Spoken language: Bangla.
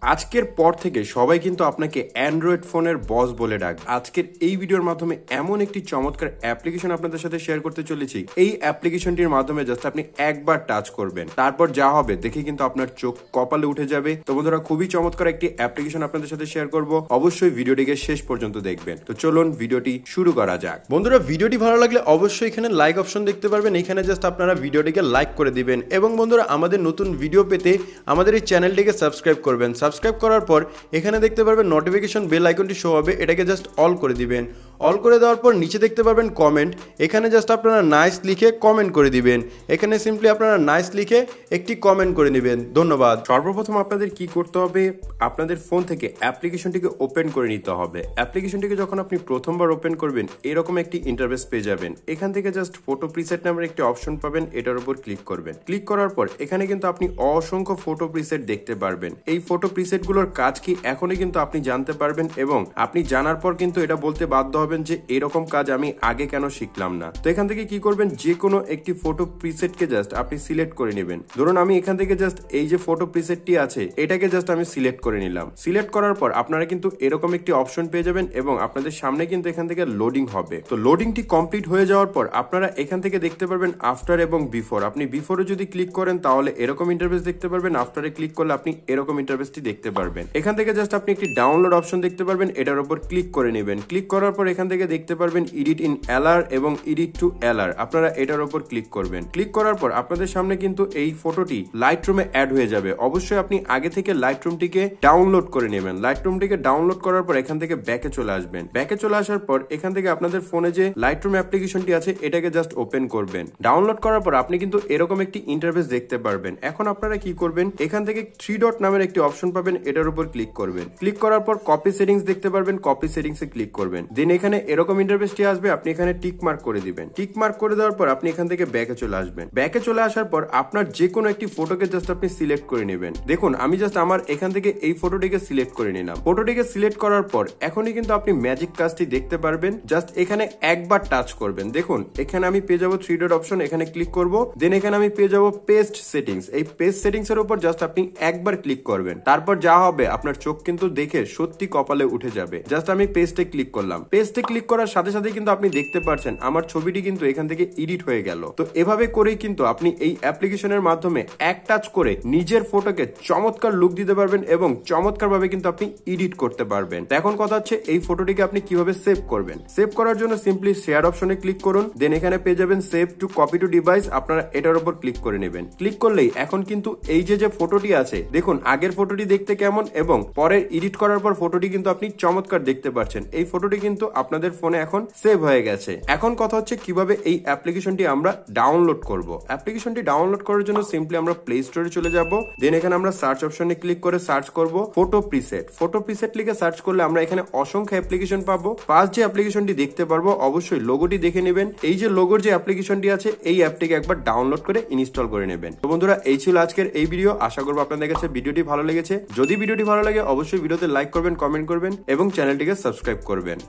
আজকের পর থেকে সবাই কিন্তু আপনাকে অ্যান্ড্রয়েড ফোনের বস বলে ডাক। আজকের এই ভিডিওর মাধ্যমে এমন একটি চমৎকার অ্যাপ্লিকেশন আপনাদের সাথে শেয়ার করতে চলেছি। এই অ্যাপ্লিকেশনটির মাধ্যমে জাস্ট আপনি একবার টাচ করবেন, তারপর যা হবে দেখে কিন্তু আপনার চোখ কপালে উঠে যাবে। তো বন্ধুরা, খুবই চমৎকার একটি অ্যাপ্লিকেশন আপনাদের সাথে শেয়ার করব, অবশ্যই ভিডিওটিকে শেষ পর্যন্ত দেখবেন। তো চলুন ভিডিওটি শুরু করা যাক। বন্ধুরা, ভিডিওটি ভালো লাগলে অবশ্যই এখানে লাইক অপশন দেখতে পারবেন, এখানে জাস্ট আপনারা ভিডিওটিকে লাইক করে দিবেন এবং বন্ধুরা আমাদের নতুন ভিডিও পেতে আমাদের এই চ্যানেলটিকে সাবস্ক্রাইব করবেন। সাবস্ক্রাইব করার পর এখানে দেখতে পারবেন নোটিফিকেশন বেল আইকনটি শো হবে, এটাকে জাস্ট অল করে দিবেন। অল করে দেওয়ার পর নিচে দেখতে পারবেন কমেন্ট, এখানে জাস্ট আপনারা নাইস লিখে কমেন্ট করে দিবেন। এখানে সিম্পলি আপনারা নাইস লিখে একটি কমেন্ট করে নেবেন। ধন্যবাদ। সর্বপ্রথম আপনাদের কি করতে হবে, আপনাদের ফোন থেকে অ্যাপ্লিকেশনটিকে ওপেন করে নিতে হবে। অ্যাপ্লিকেশনটিকে যখন আপনি প্রথমবার ওপেন করবেন এরকম একটি ইন্টারফেস পেয়ে যাবেন। এখান থেকে জাস্ট ফটো প্রিসেট নামের একটি অপশন পাবেন, এটার উপর ক্লিক করবেন। ক্লিক করার পর এখানে কিন্তু আপনি অসংখ্য ফটো প্রিসেট দেখতে পারবেন। এই ফটো প্রিসেট গুলোর কাজ কি এখনই কিন্তু আপনি জানতে পারবেন এবং আপনি জানার পর কিন্তু এটা বলতে বাধ্য হবেন যে এরকম কাজ আমি আগে কেন শিখলাম না। তো এখান থেকে কি করবেন, যে কোনো একটি ফটো প্রিসেটকে জাস্ট আপনি সিলেক্ট করে নেবেন। ধরুন আমি এখান থেকে জাস্ট এই যে ফটো প্রিসেটটি আছে এটাকে জাস্ট আমি সিলেক্ট করে নিলাম। সিলেক্ট করার পর আপনারা কিন্তু এরকম একটি অপশন পেয়ে যাবেন এবং আপনাদের সামনে কিন্তু এখান থেকে লোডিং হবে। তো লোডিংটি কমপ্লিট হয়ে যাওয়ার পর আপনারা এখান থেকে দেখতে পারবেন আফটার এবং বিফোর। আপনি বিফোরে যদি ক্লিক করেন তাহলে এরকম ইন্টারফেস দেখতে পারবেন, আফটারে ক্লিক করলে আপনি এরকম ইন্টারফেসটি দেখতে পারবেন। এখান থেকে জাস্ট আপনি একটি ডাউনলোড অপশন দেখতে পারবেন, এটার উপর ক্লিক করে নেবেন। ক্লিক করার পর এখান থেকে দেখতে পারবেন এডিট ইন এলআর এবং এডিট টু এলআর, আপনারা এটার উপর ক্লিক করবেন। ক্লিক করার পর আপনাদের সামনে কিন্তু এই ফটোটি লাইটরুমে অ্যাড হয়ে যাবে। অবশ্যই আপনি আগে থেকে লাইটরুমটিকে ডাউনলোড করে নেবেন। লাইটরুমটিকে ডাউনলোড করার পর এখান থেকে ব্যাকে চলে আসবেন। ব্যাকে চলে আসার পর এখান থেকে আপনাদের ফোনে যে লাইটরুম অ্যাপ্লিকেশনটি আছে এটাকে জাস্ট ওপেন করবেন। ডাউনলোড করার পর আপনি কিন্তু এরকম একটি ইন্টারফেস দেখতে পারবেন। এখন আপনারা কি করবেন, এখান থেকে 3 ডট নামের একটি অপশন পাবেন, এটার উপর ক্লিক করবেন। ক্লিক করার পর কপি সেটিংস দেখতে পারবেন, কপি সেটিংসে ক্লিক করবেন। দেন এখানে এরকম ইন্টারফেসটি আসবে, আপনি এখানে টিক মার্ক করে দিবেন। টিক মার্ক করে দেওয়ার পর আপনি এখান থেকে ব্যাকে চলে আসবেন। ব্যাকে চলে আসার পর আপনার যে কোনো একটি ফটোকে জাস্ট আপনি সিলেক্ট করে নেবেন। দেখুন আমি জাস্ট আমার এখান থেকে এই ফটোটিকে সিলেক্ট করে নিলাম। ফটোটিকে সিলেক্ট করার পর এখনই কিন্তু আপনি ম্যাজিক কাজটি দেখতে পারবেন। জাস্ট এখানে একবার টাচ করবেন। দেখুন এখানে আমি পেয়ে যাবো 3 ডট অপশন, এখানে ক্লিক করব। দেন এখানে আমি পেয়ে যাবো পেস্ট সেটিংস। এই পেস্ট সেটিংস এর উপর জাস্ট আপনি একবার ক্লিক করবেন। তারপর যা হবে আপনার চোখ কিন্তু দেখে সত্যি কপালে উঠে যাবে। জাস্ট আমি পেস্টে ক্লিক করলাম। পেস্টে ক্লিক করার সাথে সাথে কিন্তু আপনি দেখতে পাচ্ছেন আমার ছবিটি কিন্তু এখান থেকে এডিট হয়ে গেল। তো এভাবে করেই কিন্তু আপনি এই অ্যাপ্লিকেশনের মাধ্যমে এক টাচ করে নিজের ফটোকে চমৎকার লুক দিতে পারবেন এবং চমৎকার ভাবে কিন্তু আপনি এডিট করতে পারবেন। এখন কথা হচ্ছে এই ফটোটিকে আপনি কিভাবে সেভ করবেন। সেভ করার জন্য সিম্পলি শেয়ার অপশনে ক্লিক করুন। দেন এখানে পেয়ে যাবেন save two copy to device, আপনারা এটার উপর ক্লিক করে নেবেন। ক্লিক করলেই এখন কিন্তু এই যে ফটোটি আছে দেখুন আগের ফটোটি দেখতে কেমন এবং পরের এডিট করার পর ফটোটি কিন্তু আপনি চমৎকার দেখতে পাচ্ছেন। এই ফটোটি কিন্তু আপনাদের ফোনে এখন সেভ হয়ে গেছে। এখন কথা হচ্ছে কিভাবে এই অ্যাপ্লিকেশনটি আমরা ডাউনলোড করব। অ্যাপ্লিকেশনটি ডাউনলোড করার জন্য সিম্পলি আমরা প্লে স্টোরে চলে যাব। দেন এখানে আমরা সার্চ অপশনে ক্লিক করে সার্চ করব ফটো প্রিসেট। ফটো প্রিসেট লিখে সার্চ করলে আমরা এখানে অসংখ্য অ্যাপ্লিকেশন পাবো। ফার্স্ট যে অ্যাপ্লিকেশনটি দেখতে পারবো অবশ্যই লোগোটি দেখে নেবেন। এই যে লোগোর যে অ্যাপ্লিকেশনটি আছে এই অ্যাপটিকে একবার ডাউনলোড করে ইনস্টল করে নেবেন। তো বন্ধুরা, এই ছিল আজকের এই ভিডিও। আশা করবো আপনাদের কাছে ভিডিওটি ভালো লেগেছে। যদি ভিডিওটি ভালো লাগে অবশ্যই ভিডিওতে লাইক করবেন, কমেন্ট করবেন এবং চ্যানেলটিকে সাবস্ক্রাইব করবেন।